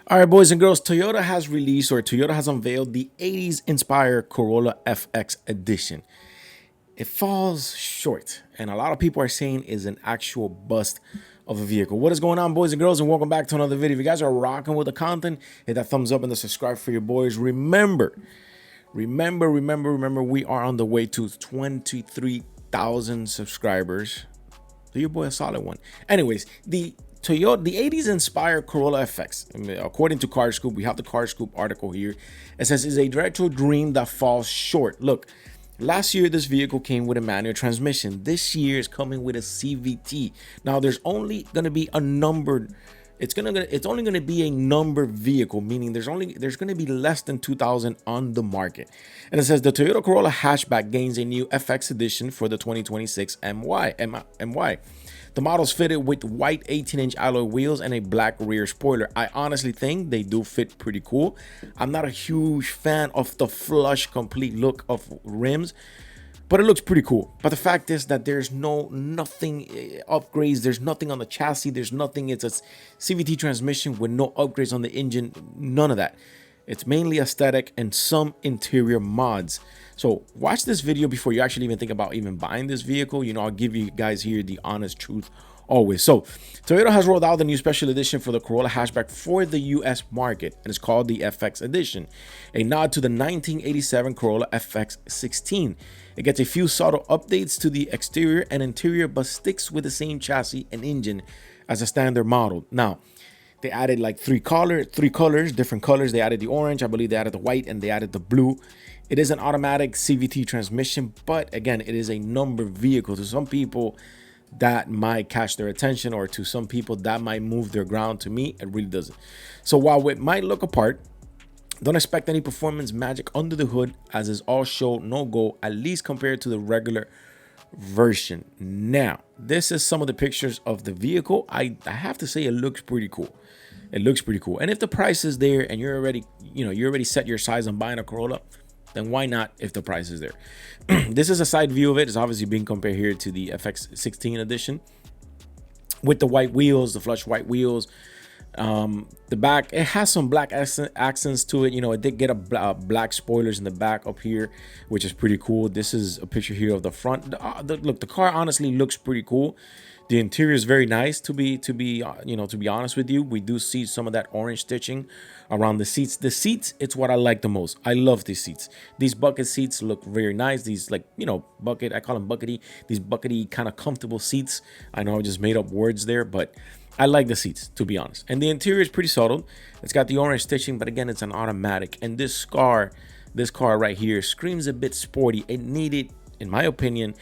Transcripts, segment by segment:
All right, boys and girls, Toyota has unveiled the 80s inspired Corolla FX edition. It falls short, and a lot of people are saying is an actual bust of a vehicle. What is going on, boys and girls, and welcome back to another video. If you guys are rocking with the content, hit that thumbs up and the subscribe for your boys. Remember, we are on the way to 23,000 subscribers. Do your boy a solid one. Anyways, the 80s inspired Corolla FX. According to Car Scoop, we have the Car Scoop article here. It says it's a retro dream that falls short. Look, last year this vehicle came with a manual transmission. This year is coming with a CVT. Now there's only going to be a numbered. It's only going to be a number vehicle, meaning there's going to be less than 2,000 on the market. And it says the Toyota Corolla hatchback gains a new FX edition for the 2026 MY. The model's fitted with white 18-inch alloy wheels and a black rear spoiler. I honestly think they do fit pretty cool. I'm not a huge fan of the flush complete look of rims, but it looks pretty cool. But the fact is that there's nothing upgrades. There's nothing on the chassis. There's nothing. It's a CVT transmission with no upgrades on the engine. None of that. It's mainly aesthetic and some interior mods. So watch this video before you actually even think about even buying this vehicle. I'll give you guys here the honest truth always. So Toyota has rolled out the new special edition for the Corolla hatchback for the US market, and it's called the FX edition, a nod to the 1987 Corolla FX 16. It gets a few subtle updates to the exterior and interior, but sticks with the same chassis and engine as a standard model. Now, they added like three colors, different colors. They added the orange, I believe they added the white, and they added the blue. It is an automatic CVT transmission, but again, it is a number vehicle. To some people, that might catch their attention, or to some people, that might move their ground. To me, it really doesn't. So while it might look apart, don't expect any performance magic under the hood, as is all show, no go, at least compared to the regular version. Now, this is some of the pictures of the vehicle. I have to say it looks pretty cool. It looks pretty cool. And if the price is there and you're already set your size on buying a Corolla, then why not if the price is there? This is a side view of it. It's obviously being compared here to the FX 16 edition with the white wheels, the flush white wheels. The back, it has some black accents to it. It did get a black spoilers in the back up here, which is pretty cool. This is a picture here of the front. Look, the car honestly looks pretty cool. The interior is very nice. To be honest with you, we do see some of that orange stitching around the seats. The seats, it's what I like the most. I love these seats. These bucket seats look very nice. These bucket, I call them buckety. These buckety kind of comfortable seats. I know I just made up words there, but I like the seats, to be honest. And the interior is pretty subtle. It's got the orange stitching, but again, it's an automatic. And this car right here screams a bit sporty. It needed, in my opinion,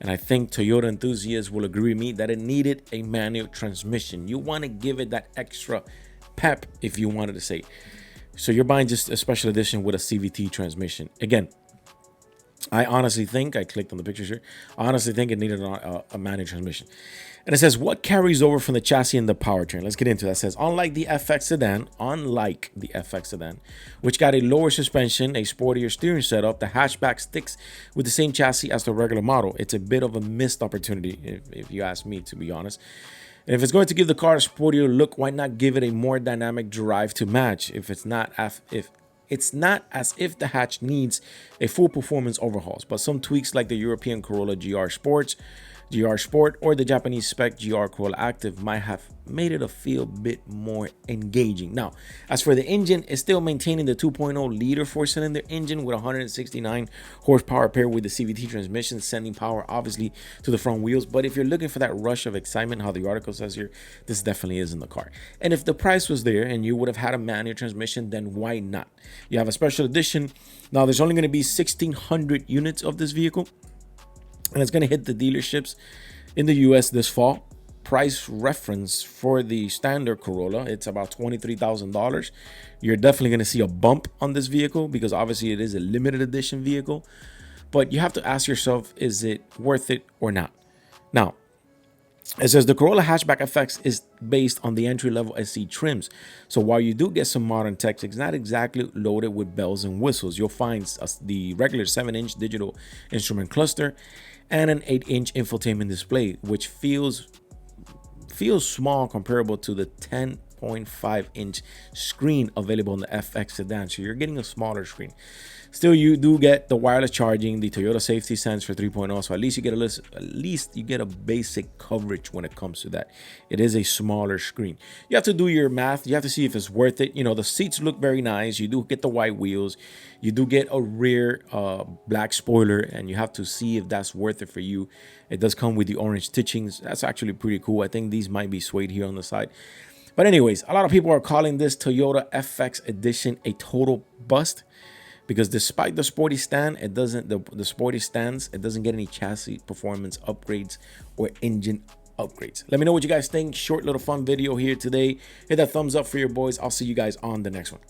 and I think Toyota enthusiasts will agree with me, that it needed a manual transmission. You want to give it that extra pep, if you wanted to say. So you're buying just a special edition with a CVT transmission. Again, I honestly think, I clicked on the pictures here, I honestly think it needed a manual transmission. And it says, what carries over from the chassis and the powertrain? Let's get into that. It says, unlike the FX sedan, which got a lower suspension, a sportier steering setup, the hatchback sticks with the same chassis as the regular model. It's a bit of a missed opportunity, if you ask me, to be honest. And if it's going to give the car a sportier look, why not give it a more dynamic drive to match? It's not as if the hatch needs a full performance overhauls, but some tweaks like the European Corolla GR Sport, or the Japanese spec GR Corolla Active might have made it feel a bit more engaging. Now, as for the engine, it's still maintaining the 2.0 liter four-cylinder engine with 169 horsepower paired with the CVT transmission, sending power obviously to the front wheels. But if you're looking for that rush of excitement, how the article says here, this definitely is in the car. And if the price was there and you would have had a manual transmission, then why not? You have a special edition. Now, there's only going to be 1,600 units of this vehicle, and it's going to hit the dealerships in the US this fall. Price reference for the standard Corolla, it's about $23,000. You're definitely going to see a bump on this vehicle because obviously it is a limited edition vehicle. But you have to ask yourself, is it worth it or not? Now, it says the Corolla Hatchback FX is based on the entry-level SC trims. So while you do get some modern tech, it's not exactly loaded with bells and whistles. You'll find the regular 7-inch digital instrument cluster and an 8-inch infotainment display, which feels small comparable to the 10 6.5-inch screen available in the FX sedan. So you're getting a smaller screen. Still, you do get the wireless charging, the Toyota Safety Sense for 3.0. So at least you get a basic coverage when it comes to that. It is a smaller screen. You have to do your math. You have to see if it's worth it. You know, the seats look very nice. You do get the white wheels. You do get a rear black spoiler, and you have to see if that's worth it for you. It does come with the orange stitchings. That's actually pretty cool. I think these might be suede here on the side. But anyways, a lot of people are calling this Toyota FX Edition a total bust, because despite the sporty stand, it doesn't the sporty stands, it doesn't get any chassis performance upgrades or engine upgrades. Let me know what you guys think. Short little fun video here today. Hit that thumbs up for your boys. I'll see you guys on the next one.